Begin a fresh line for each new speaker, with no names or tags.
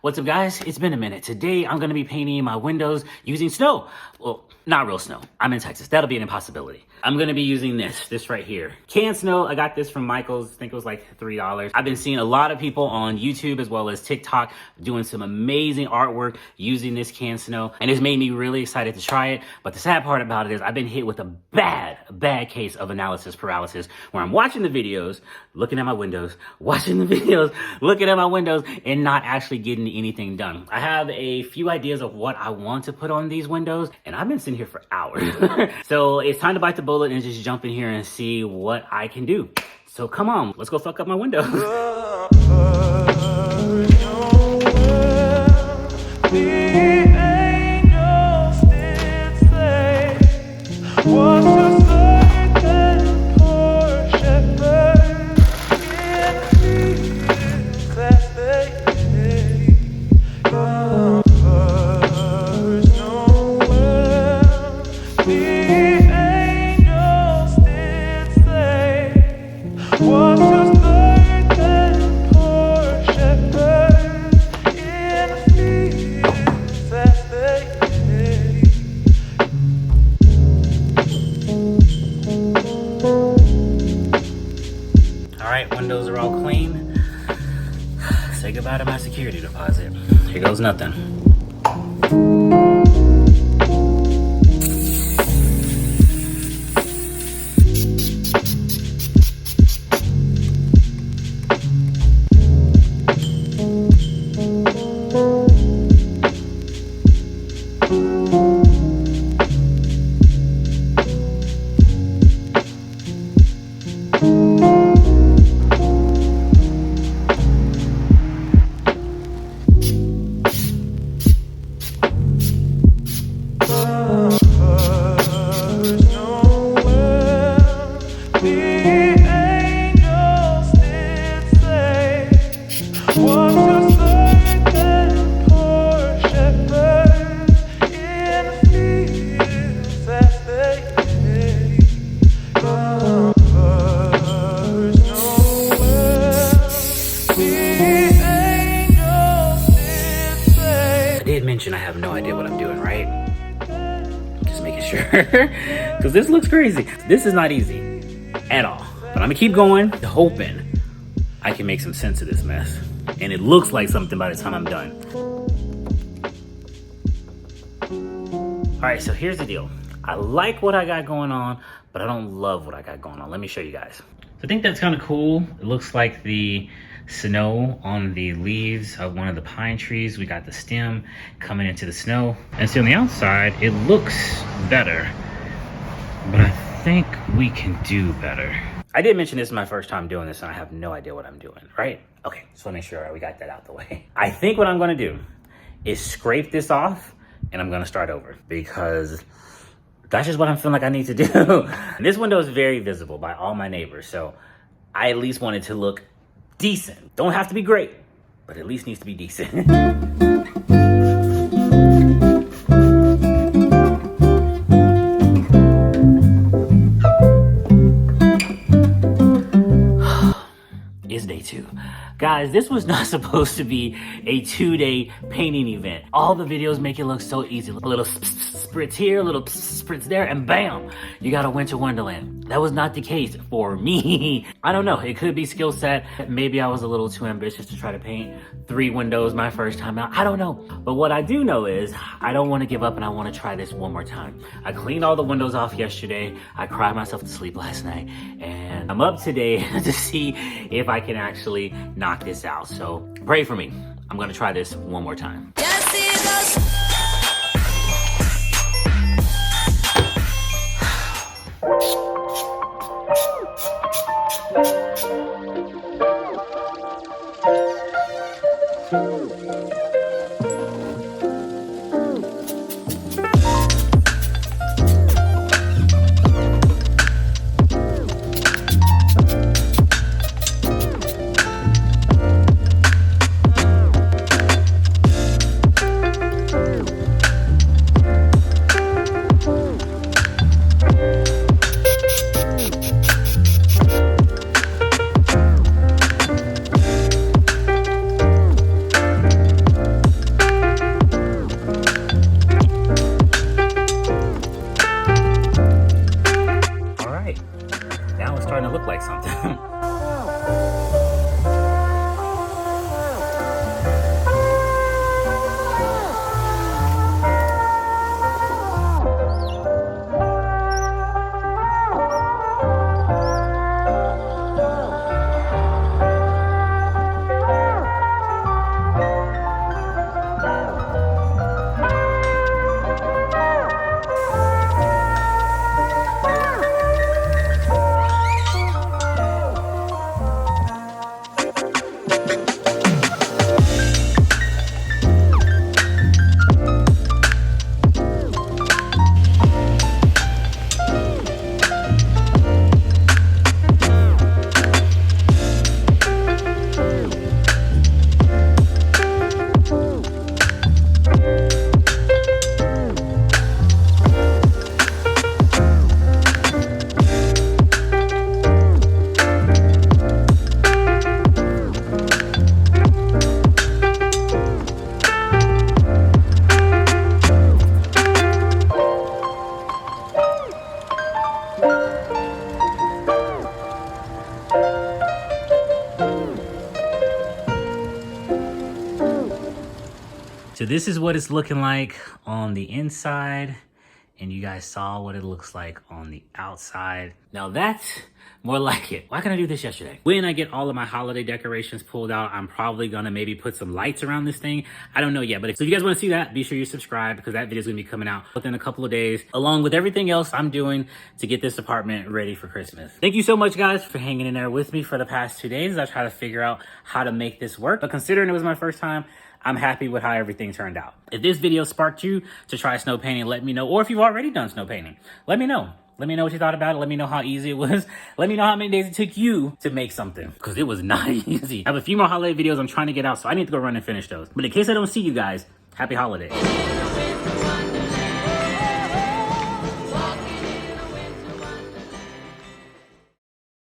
What's up guys, it's been a minute. Today I'm gonna be painting my windows using snow. Well, not real snow. I'm in Texas, that'll be an impossibility. I'm gonna be using this right here. Canned snow, I got this from Michael's, I think it was like $3. I've been seeing a lot of people on YouTube as well as TikTok doing some amazing artwork using this canned snow, and it's made me really excited to try it. But the sad part about it is I've been hit with a bad case of analysis paralysis, where I'm watching the videos, looking at my windows, watching the videos, looking at my windows, and not actually getting anything done. I have a few ideas of what I want to put on these windows, and I've been sitting here for hours. So it's time to bite the bullet and just jump in here and see what I can do. So come on, let's go fuck up my windows. Windows are all clean. Say goodbye to my security deposit. Here goes nothing. I have no idea what I'm doing, right? Just making sure, because this looks crazy. This is not easy at all, but I'm gonna keep going, hoping I can make some sense of this mess, and it looks like something by the time I'm done. All right, so here's the deal. I like what I got going on, but I don't love what I got going on. Let me show you guys. So I think that's kind of cool. It looks like the snow on the leaves of one of the pine trees. We got the stem coming into the snow. And so on the outside, it looks better, but I think we can do better. I did mention this is my first time doing this, and I have no idea what I'm doing, right? Okay, just wanna make sure we got that out the way. I think what I'm gonna do is scrape this off, and I'm gonna start over, because that's just what I'm feeling like I need to do. This window is very visible by all my neighbors, so I at least want it to look decent. Don't have to be great, but at least needs to be decent. It's day 2. Guys, this was not supposed to be a 2-day painting event. All the videos make it look so easy. A little spritz here, a little spritz there, and bam, you got a Winter Wonderland. That was not the case for me. I don't know, it could be skill set. Maybe I was a little too ambitious to try to paint 3 windows my first time out. I don't know. But what I do know is I don't want to give up, and I want to try this one more time. I cleaned all the windows off yesterday. I cried myself to sleep last night, and I'm up today to see if I can actually knock this out. So pray for me. I'm gonna try this one more time. So this is what it's looking like on the inside. And you guys saw what it looks like on the outside. Now that's more like it. Why couldn't I do this yesterday? When I get all of my holiday decorations pulled out, I'm probably gonna maybe put some lights around this thing. I don't know yet, but so if you guys wanna see that, be sure you subscribe because that video is gonna be coming out within a couple of days, along with everything else I'm doing to get this apartment ready for Christmas. Thank you so much, guys, for hanging in there with me for the past 2 days as I try to figure out how to make this work. But considering it was my first time, I'm happy with how everything turned out. If this video sparked you to try snow painting, let me know. Or if you've already done snow painting, let me know. Let me know what you thought about it. Let me know how easy it was. Let me know how many days it took you to make something, because it was not easy. I have a few more holiday videos I'm trying to get out, so I need to go run and finish those. But in case I don't see you guys, happy holidays.